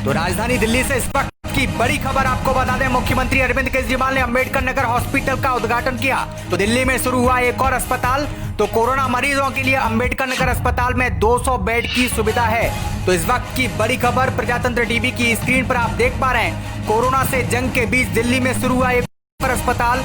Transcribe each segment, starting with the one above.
तो राजधानी दिल्ली से इस वक्त की बड़ी खबर आपको बता दें, मुख्यमंत्री अरविंद केजरीवाल ने अंबेडकर नगर हॉस्पिटल का उद्घाटन किया। तो दिल्ली में शुरू हुआ एक और अस्पताल। तो कोरोना मरीजों के लिए अंबेडकर नगर अस्पताल में 200 बेड की सुविधा है। तो इस वक्त की बड़ी खबर प्रजातंत्र टीवी की स्क्रीन पर आप देख पा रहे हैं। कोरोना से जंग के बीच दिल्ली में शुरू हुआ एक और अस्पताल।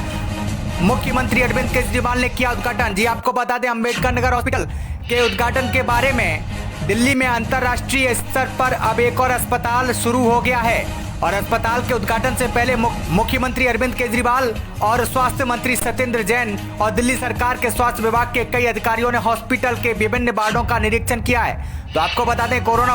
मुख्यमंत्री अरविंद केजरीवाल ने किया उद्घाटन। जी आपको बता दें, अंबेडकर नगर हॉस्पिटल के उद्घाटन के बारे में दिल्ली में अंतर्राष्ट्रीय स्तर पर अब एक और अस्पताल शुरू हो गया है। और अस्पताल के उद्घाटन से पहले मुख्यमंत्री अरविंद केजरीवाल और स्वास्थ्य मंत्री सत्येंद्र जैन और दिल्ली सरकार के स्वास्थ्य विभाग के कई अधिकारियों ने हॉस्पिटल के विभिन्न वार्डों का निरीक्षण किया है। तो आपको बता दें, कोरोना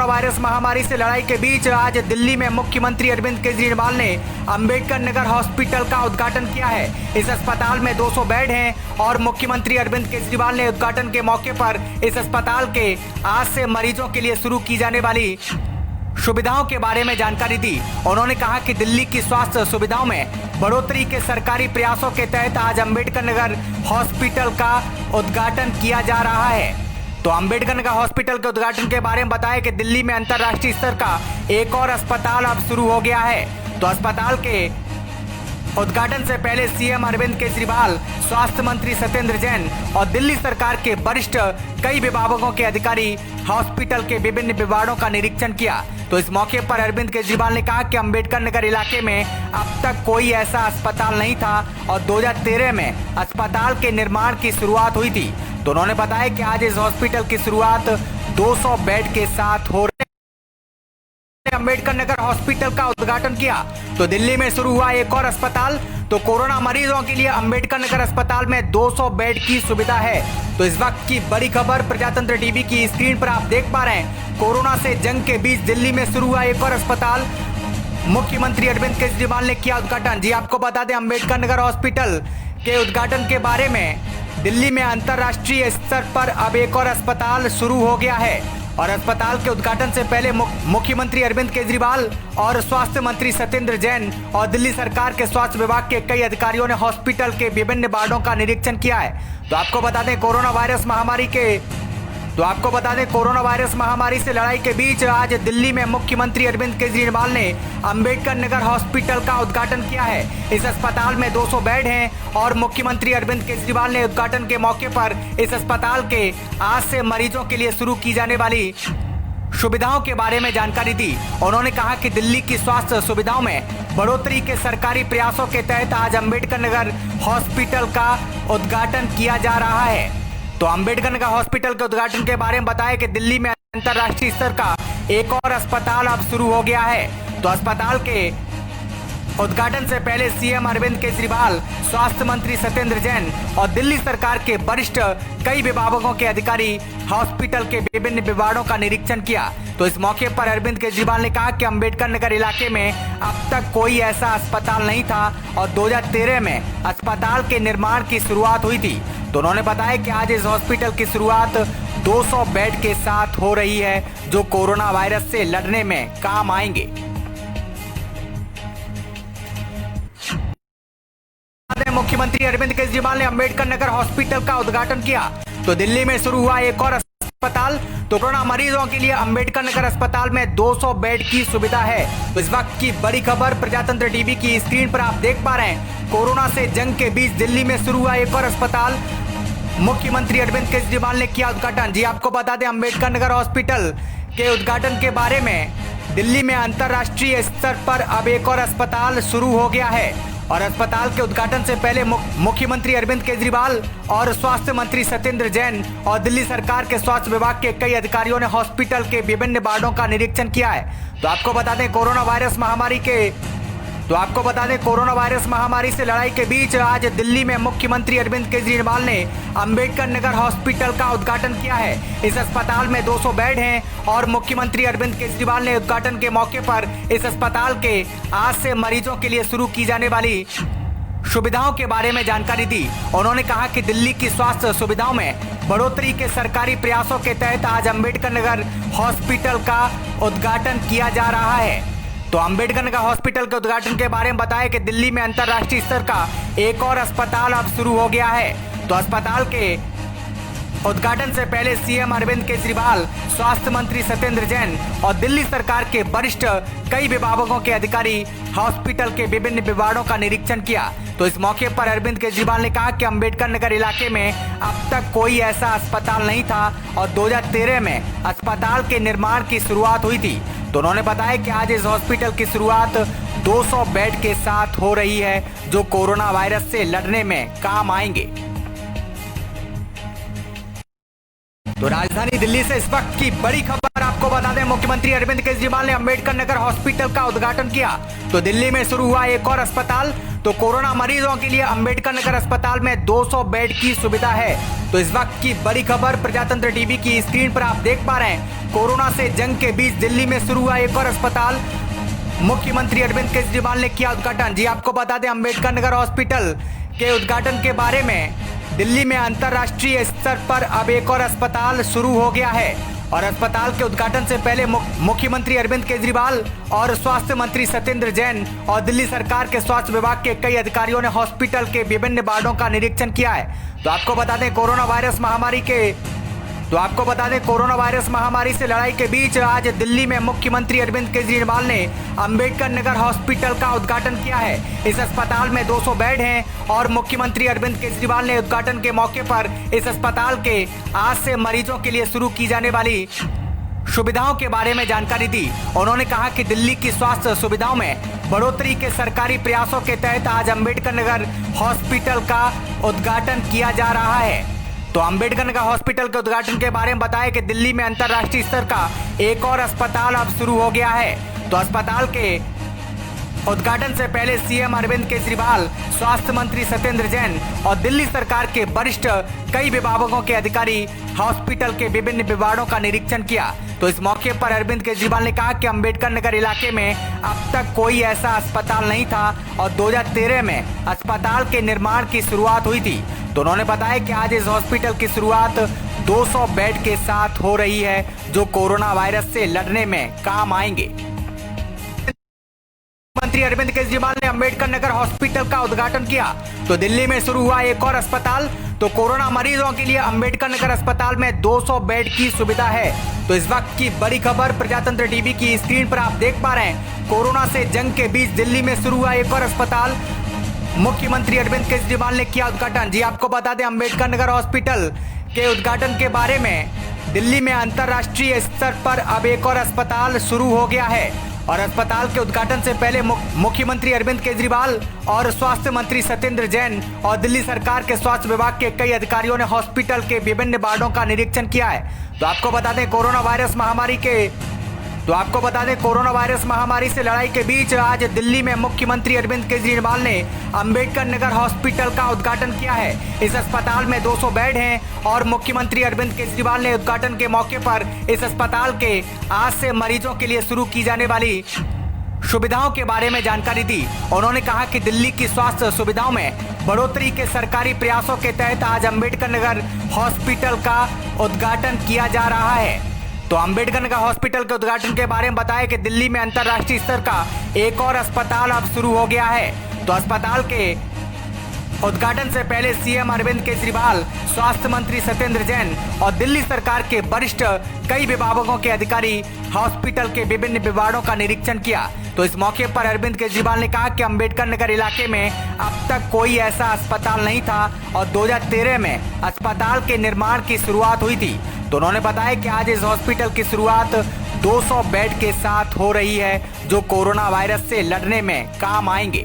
वायरस महामारी से लड़ाई के बीच आज दिल्ली में मुख्यमंत्री अरविंद केजरीवाल ने अंबेडकर नगर हॉस्पिटल का उद्घाटन किया है। इस अस्पताल में 200 बेड हैं और मुख्यमंत्री अरविंद केजरीवाल ने उद्घाटन के मौके पर इस अस्पताल के आज से मरीजों के लिए शुरू की जाने वाली सुविधाओं के बारे में जानकारी दी। उन्होंने कहा कि दिल्ली की स्वास्थ्य सुविधाओं में बढ़ोतरी के सरकारी प्रयासों के तहत आज अंबेडकर नगर हॉस्पिटल का उद्घाटन किया जा रहा है। तो अंबेडकर नगर हॉस्पिटल के उद्घाटन के बारे में बताया कि दिल्ली में अंतर्राष्ट्रीय स्तर का एक और अस्पताल अब शुरू हो गया है। तो अस्पताल के उद्घाटन से पहले सीएम अरविंद केजरीवाल, स्वास्थ्य मंत्री सत्येंद्र जैन और दिल्ली सरकार के वरिष्ठ कई विभागों के अधिकारी हॉस्पिटल के विभिन्न विभागों का निरीक्षण किया। तो इस मौके पर अरविंद केजरीवाल ने कहा कि अंबेडकर नगर इलाके में अब तक कोई ऐसा अस्पताल नहीं था और 2013 में अस्पताल के निर्माण की शुरुआत हुई थी। तो उन्होंने बताया कि आज इस हॉस्पिटल की शुरुआत 200 बेड के साथ हो रही है। अंबेडकर नगर हॉस्पिटल का उद्घाटन किया। तो दिल्ली में शुरू हुआ एक और अस्पताल। तो कोरोना मरीजों के लिए अंबेडकर नगर अस्पताल में 200 बेड की सुविधा है। तो इस वक्त की बड़ी खबर प्रजातंत्र टीवी की स्क्रीन पर आप देख पा रहे हैं। कोरोना से जंग के बीच दिल्ली में शुरू हुआ एक और अस्पताल। मुख्यमंत्री अरविंद केजरीवाल ने किया उद्घाटन। जी आपको बता दें, अंबेडकर नगर हॉस्पिटल के उद्घाटन के बारे में दिल्ली में अंतर्राष्ट्रीय स्तर पर अब एक और अस्पताल शुरू हो गया है। और अस्पताल के उद्घाटन से पहले मुख्यमंत्री अरविंद केजरीवाल और स्वास्थ्य मंत्री सत्येंद्र जैन और दिल्ली सरकार के स्वास्थ्य विभाग के कई अधिकारियों ने हॉस्पिटल के विभिन्न वार्डों का निरीक्षण किया है। तो आपको बता दें, कोरोना वायरस महामारी से लड़ाई के बीच आज दिल्ली में मुख्यमंत्री अरविंद केजरीवाल ने अंबेडकर नगर हॉस्पिटल का उद्घाटन किया है। इस अस्पताल में 200 बेड हैं और मुख्यमंत्री अरविंद केजरीवाल ने उद्घाटन के मौके पर इस अस्पताल के आज से मरीजों के लिए शुरू की जाने वाली सुविधाओं के बारे में जानकारी दी। उन्होंने कहा कि दिल्ली की स्वास्थ्य सुविधाओं में बढ़ोतरी के सरकारी प्रयासों के तहत आज अंबेडकर नगर हॉस्पिटल का उद्घाटन किया जा रहा है। तो अंबेडकर नगर हॉस्पिटल के उद्घाटन के बारे में बताया कि दिल्ली में अंतर्राष्ट्रीय स्तर का एक और अस्पताल अब शुरू हो गया है। तो अस्पताल के उद्घाटन से पहले सीएम अरविंद केजरीवाल, स्वास्थ्य मंत्री सत्येंद्र जैन और दिल्ली सरकार के वरिष्ठ कई विभागों के अधिकारी हॉस्पिटल के विभिन्न विभागों का निरीक्षण किया। तो इस मौके पर अरविंद केजरीवाल ने कहा कि अंबेडकर नगर इलाके में अब तक कोई ऐसा अस्पताल नहीं था और 2013 में अस्पताल के निर्माण की शुरुआत हुई थी। तो उन्होंने बताया कि आज इस हॉस्पिटल की शुरुआत 200 बेड के साथ हो रही है, जो कोरोना वायरस से लड़ने में काम आएंगे। मुख्यमंत्री अरविंद केजरीवाल ने अंबेडकर नगर हॉस्पिटल का उद्घाटन किया। तो दिल्ली में शुरू हुआ एक और अस्पताल। तो कोरोना मरीजों के लिए अंबेडकर नगर अस्पताल में 200 बेड की सुविधा है। तो इस वक्त की बड़ी खबर प्रजातंत्र टीवी की स्क्रीन पर आप देख पा रहे हैं। कोरोना से जंग के बीच दिल्ली में शुरू हुआ एक और अस्पताल। मुख्यमंत्री अरविंद केजरीवाल ने किया उद्घाटन। जी आपको बता दें, अंबेडकर नगर हॉस्पिटल के उद्घाटन के बारे में दिल्ली में अंतर्राष्ट्रीय स्तर पर अब एक और अस्पताल शुरू हो गया है। और अस्पताल के उद्घाटन से पहले मुख्यमंत्री अरविंद केजरीवाल और स्वास्थ्य मंत्री सत्येंद्र जैन और दिल्ली सरकार के स्वास्थ्य विभाग के कई अधिकारियों ने हॉस्पिटल के विभिन्न वार्डों का निरीक्षण किया है। तो आपको बता दें, कोरोना वायरस महामारी से लड़ाई के बीच आज दिल्ली में मुख्यमंत्री अरविंद केजरीवाल ने अंबेडकर नगर हॉस्पिटल का उद्घाटन किया है। इस अस्पताल में 200 बेड हैं और मुख्यमंत्री अरविंद केजरीवाल ने उद्घाटन के मौके पर इस अस्पताल के आज से मरीजों के लिए शुरू की जाने वाली सुविधाओं के बारे में जानकारी दी। उन्होंने कहा कि दिल्ली की स्वास्थ्य सुविधाओं में बढ़ोतरी के सरकारी प्रयासों के तहत आज अंबेडकर नगर हॉस्पिटल का उद्घाटन किया जा रहा है। तो अंबेडकर नगर हॉस्पिटल के उद्घाटन के बारे में बताया कि दिल्ली में अंतर्राष्ट्रीय स्तर का एक और अस्पताल अब शुरू हो गया है। तो अस्पताल के उद्घाटन से पहले सीएम अरविंद केजरीवाल, स्वास्थ्य मंत्री सत्येंद्र जैन और दिल्ली सरकार के वरिष्ठ कई विभागों के अधिकारी हॉस्पिटल के विभिन्न विभागों का निरीक्षण किया। तो इस मौके पर अरविंद केजरीवाल ने कहा कि अंबेडकर नगर इलाके में अब तक कोई ऐसा अस्पताल नहीं था और 2013 में अस्पताल के निर्माण की शुरुआत हुई थी। तो उन्होंने बताया कि आज इस हॉस्पिटल की शुरुआत 200 बेड के साथ हो रही है, जो कोरोना वायरस से लड़ने में काम आएंगे। तो राजधानी दिल्ली से इस वक्त की बड़ी खबर आपको बता दें, मुख्यमंत्री अरविंद केजरीवाल ने अंबेडकर नगर हॉस्पिटल का उद्घाटन किया। तो दिल्ली में शुरू हुआ एक और अस्पताल। तो कोरोना मरीजों के लिए अंबेडकर नगर अस्पताल में 200 बेड की सुविधा है। तो इस वक्त की बड़ी खबर प्रजातंत्र टीवी की स्क्रीन पर आप देख पा रहे हैं। कोरोना से जंग के बीच दिल्ली में शुरू हुआ एक और अस्पताल। मुख्यमंत्री अरविंद केजरीवाल ने किया उद्घाटन। जी आपको बता दें, अंबेडकर नगर हॉस्पिटल के उद्घाटन के बारे में दिल्ली में अंतर्राष्ट्रीय स्तर पर अब एक और अस्पताल शुरू हो गया है और अस्पताल के उद्घाटन से पहले मुख्यमंत्री अरविंद केजरीवाल और स्वास्थ्य मंत्री सत्येंद्र जैन और दिल्ली सरकार के स्वास्थ्य विभाग के कई अधिकारियों ने हॉस्पिटल के विभिन्न वार्डों का निरीक्षण किया है। तो आपको बता दें, कोरोना वायरस महामारी से लड़ाई के बीच आज दिल्ली में मुख्यमंत्री अरविंद केजरीवाल ने अंबेडकर नगर हॉस्पिटल का उद्घाटन किया है। इस अस्पताल में 200 बेड हैं और मुख्यमंत्री अरविंद केजरीवाल ने उद्घाटन के मौके पर इस अस्पताल के आज से मरीजों के लिए शुरू की जाने वाली सुविधाओं के बारे में जानकारी दी। उन्होंने कहा कि दिल्ली की स्वास्थ्य सुविधाओं में बढ़ोतरी के सरकारी प्रयासों के तहत आज अंबेडकर नगर हॉस्पिटल का उद्घाटन किया जा रहा है। तो अंबेडकर नगर हॉस्पिटल के उद्घाटन के बारे में बताया कि दिल्ली में अंतर्राष्ट्रीय स्तर का एक और अस्पताल अब शुरू हो गया है। तो अस्पताल के उद्घाटन से पहले सीएम अरविंद केजरीवाल, स्वास्थ्य मंत्री सत्येंद्र जैन और दिल्ली सरकार के वरिष्ठ कई विभागों के अधिकारी हॉस्पिटल के विभिन्न विभागों का निरीक्षण किया। तो इस मौके पर अरविंद केजरीवाल ने कहा कि अंबेडकर नगर इलाके में अब तक कोई ऐसा अस्पताल नहीं था और 2013 में अस्पताल के निर्माण की शुरुआत हुई थी। तो उन्होंने बताया कि आज इस हॉस्पिटल की शुरुआत 200 बेड के साथ हो रही है, जो कोरोना वायरस से लड़ने में काम आएंगे। मुख्यमंत्री अरविंद केजरीवाल ने अंबेडकर नगर हॉस्पिटल का उद्घाटन किया। तो दिल्ली में शुरू हुआ एक और अस्पताल। तो कोरोना मरीजों के लिए अंबेडकर नगर अस्पताल में 200 बेड की सुविधा है। तो इस वक्त की बड़ी खबर प्रजातंत्र टीवी की स्क्रीन पर आप देख पा रहे हैं। कोरोना से जंग के बीच दिल्ली में शुरू हुआ एक और अस्पताल। मुख्यमंत्री अरविंद केजरीवाल ने किया उद्घाटन। जी आपको बता दें, अंबेडकर नगर हॉस्पिटल के उद्घाटन के बारे में दिल्ली में अंतर्राष्ट्रीय स्तर पर अब एक और अस्पताल शुरू हो गया है और अस्पताल के उद्घाटन से पहले मुख्यमंत्री अरविंद केजरीवाल और स्वास्थ्य मंत्री सत्येंद्र जैन और दिल्ली सरकार के स्वास्थ्य विभाग के कई अधिकारियों ने हॉस्पिटल के विभिन्न वार्डों का निरीक्षण किया है। तो आपको बता दें, कोरोना वायरस महामारी से लड़ाई के बीच आज दिल्ली में मुख्यमंत्री अरविंद केजरीवाल ने अंबेडकर नगर हॉस्पिटल का उद्घाटन किया है। इस अस्पताल में 200 बेड हैं और मुख्यमंत्री अरविंद केजरीवाल ने उद्घाटन के मौके पर इस अस्पताल के आज से मरीजों के लिए शुरू की जाने वाली सुविधाओं के बारे में जानकारी दी। उन्होंने कहा कि दिल्ली की स्वास्थ्य सुविधाओं में बढ़ोतरी के सरकारी प्रयासों के तहत आज अंबेडकर नगर हॉस्पिटल का उद्घाटन किया जा रहा है। तो अंबेडकर नगर हॉस्पिटल के उद्घाटन के बारे में बताया कि दिल्ली में अंतर्राष्ट्रीय स्तर का एक और अस्पताल अब शुरू हो गया है। तो अस्पताल के उद्घाटन से पहले सीएम अरविंद केजरीवाल, स्वास्थ्य मंत्री सत्येंद्र जैन और दिल्ली सरकार के वरिष्ठ कई विभागों के अधिकारी हॉस्पिटल के विभिन्न विभागों का निरीक्षण किया। तो इस मौके पर अरविंद केजरीवाल ने कहा कि अंबेडकर नगर इलाके में अब तक कोई ऐसा अस्पताल नहीं था और 2013 में अस्पताल के निर्माण की शुरुआत हुई थी। तो उन्होंने बताया कि आज इस हॉस्पिटल की शुरुआत 200 बेड के साथ हो रही है, जो कोरोना वायरस से लड़ने में काम आएंगे।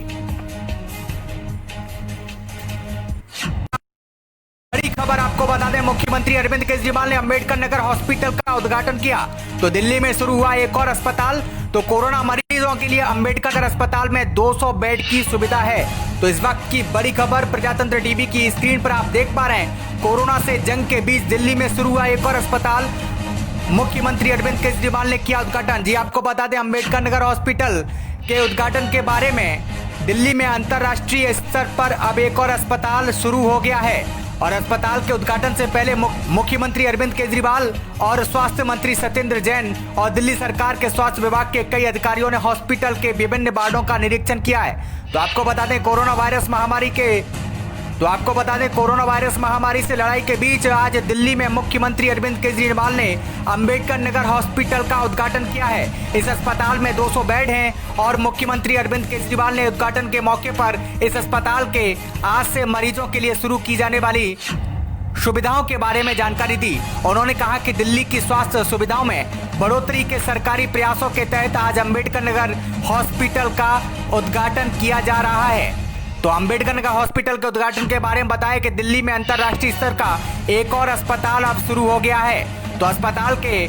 बड़ी खबर आपको बता दें, मुख्यमंत्री अरविंद केजरीवाल ने अंबेडकर नगर हॉस्पिटल का उद्घाटन किया। तो दिल्ली में शुरू हुआ एक और अस्पताल। तो कोरोना मरीजों के लिए अंबेडकर नगर अस्पताल में 200 बेड की सुविधा है। तो इस वक्त की बड़ी खबर प्रजातंत्र टीवी की स्क्रीन पर आप देख पा रहे हैं। कोरोना से जंग के बीच दिल्ली में शुरू हुआ एक और अस्पताल। मुख्यमंत्री अरविंद केजरीवाल ने किया उद्घाटन। जी आपको बता दें, अंबेडकर नगर हॉस्पिटल के उद्घाटन के बारे में दिल्ली में अंतर्राष्ट्रीय स्तर पर अब एक और अस्पताल शुरू हो गया है और अस्पताल के उद्घाटन से पहले मुख्यमंत्री अरविंद केजरीवाल और स्वास्थ्य मंत्री सत्येंद्र जैन और दिल्ली सरकार के स्वास्थ्य विभाग के कई अधिकारियों ने हॉस्पिटल के विभिन्न वार्डों का निरीक्षण किया है। तो आपको बता दें, कोरोना वायरस तो आपको बता दें, कोरोना वायरस महामारी से लड़ाई के बीच आज दिल्ली में मुख्यमंत्री अरविंद केजरीवाल ने अंबेडकर नगर हॉस्पिटल का उद्घाटन किया है। इस अस्पताल में 200 बेड हैं और मुख्यमंत्री अरविंद केजरीवाल ने उद्घाटन के मौके पर इस अस्पताल के आज से मरीजों के लिए शुरू की जाने वाली सुविधाओं के बारे में जानकारी दी। उन्होंने कहा कि दिल्ली की स्वास्थ्य सुविधाओं में बढ़ोतरी के सरकारी प्रयासों के तहत आज अंबेडकर नगर हॉस्पिटल का उद्घाटन किया जा रहा है। तो अंबेडकर नगर हॉस्पिटल के उद्घाटन के बारे में बताया कि दिल्ली में अंतर्राष्ट्रीय स्तर का एक और अस्पताल अब शुरू हो गया है। तो अस्पताल के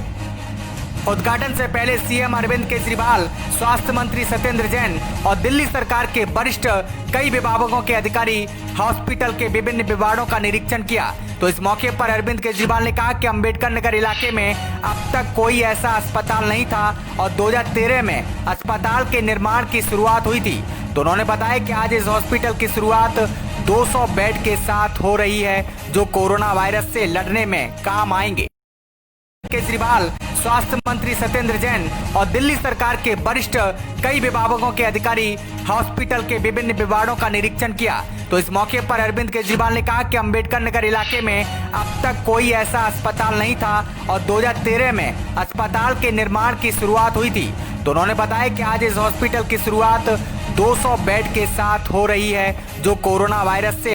उद्घाटन से पहले सीएम अरविंद केजरीवाल, स्वास्थ्य मंत्री सत्येंद्र जैन और दिल्ली सरकार के वरिष्ठ कई विभागों के अधिकारी हॉस्पिटल के विभिन्न विभागों का निरीक्षण किया। तो इस मौके पर अरविंद केजरीवाल ने कहा कि अंबेडकर नगर इलाके में अब तक कोई ऐसा अस्पताल नहीं था और 2013 में अस्पताल के निर्माण की शुरुआत हुई थी। तो उन्होंने बताया कि आज इस हॉस्पिटल की शुरुआत 200 बेड के साथ हो रही है, जो कोरोना वायरस से लड़ने में काम आएंगे। केजरीवाल, स्वास्थ्य मंत्री सत्येंद्र जैन और दिल्ली सरकार के वरिष्ठ कई विभागों के अधिकारी हॉस्पिटल के विभिन्न विभागों का निरीक्षण किया। तो इस मौके पर अरविंद केजरीवाल ने कहा कि अंबेडकर नगर इलाके में अब तक कोई ऐसा अस्पताल नहीं था और 2013 में अस्पताल के निर्माण की शुरुआत हुई थी। तो उन्होंने बताया कि आज इस हॉस्पिटल की शुरुआत 200 बेड के साथ हो रही है, जो कोरोना वायरस से।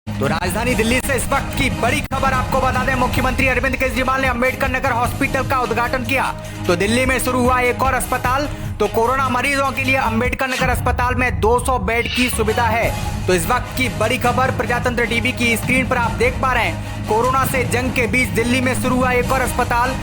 तो राजधानी दिल्ली से इस वक्त की बड़ी खबर आपको बता दें, मुख्यमंत्री अरविंद केजरीवाल ने अंबेडकर नगर हॉस्पिटल का उद्घाटन किया। तो दिल्ली में शुरू हुआ एक और अस्पताल। तो कोरोना मरीजों के लिए अंबेडकर नगर अस्पताल में 200 बेड की सुविधा है। तो इस वक्त की बड़ी खबर प्रजातंत्र टीवी की स्क्रीन पर आप देख पा रहे हैं। कोरोना से जंग के बीच दिल्ली में शुरू हुआ एक और अस्पताल।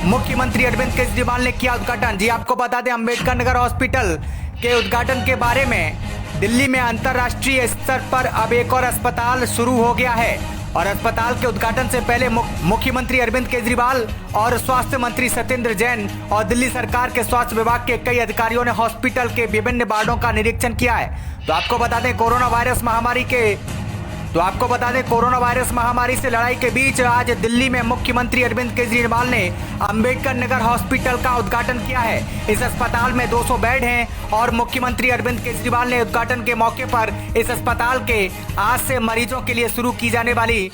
मुख्यमंत्री अरविंद केजरीवाल ने किया उद्घाटन। जी आपको बता दें, अंबेडकर नगर हॉस्पिटल के उद्घाटन के बारे में दिल्ली में अंतर्राष्ट्रीय स्तर पर अब एक और अस्पताल शुरू हो गया है और अस्पताल के उद्घाटन से पहले मुख्यमंत्री अरविंद केजरीवाल और स्वास्थ्य मंत्री सत्येंद्र जैन और दिल्ली सरकार के स्वास्थ्य विभाग के कई अधिकारियों ने हॉस्पिटल के विभिन्न वार्डों का निरीक्षण किया है। तो आपको बता दें, कोरोना वायरस महामारी से लड़ाई के बीच आज दिल्ली में मुख्यमंत्री अरविंद केजरीवाल ने अंबेडकर नगर हॉस्पिटल का उद्घाटन किया है। इस अस्पताल में 200 बेड हैं और मुख्यमंत्री अरविंद केजरीवाल ने उद्घाटन के मौके पर इस अस्पताल के आज से मरीजों के लिए शुरू की जाने वाली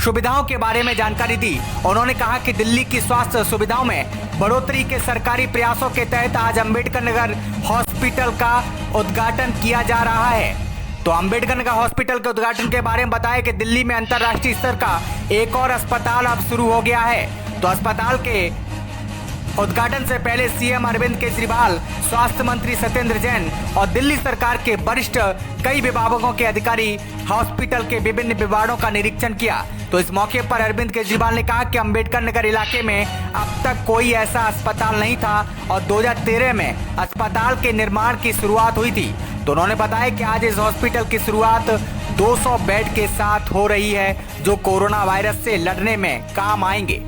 सुविधाओं के बारे में जानकारी दी। उन्होंने कहा कि दिल्ली की स्वास्थ्य सुविधाओं में बढ़ोतरी के सरकारी प्रयासों के तहत आज अंबेडकर नगर हॉस्पिटल का उद्घाटन किया जा रहा है। तो अंबेडकर नगर हॉस्पिटल के उद्घाटन के बारे में बताया कि दिल्ली में अंतर्राष्ट्रीय स्तर का एक और अस्पताल अब शुरू हो गया है। तो अस्पताल के उद्घाटन से पहले सीएम अरविंद केजरीवाल, स्वास्थ्य मंत्री सत्येंद्र जैन और दिल्ली सरकार के वरिष्ठ कई विभागों के अधिकारी हॉस्पिटल के विभिन्न विभागों का निरीक्षण किया। तो इस मौके पर अरविंद केजरीवाल ने कहा कि अंबेडकर नगर इलाके में अब तक कोई ऐसा अस्पताल नहीं था और 2013 में अस्पताल के निर्माण की शुरुआत हुई थी। तो उन्होंने बताया कि आज इस हॉस्पिटल की शुरुआत 200 बेड के साथ हो रही है, जो कोरोना वायरस से लड़ने में काम आएंगे।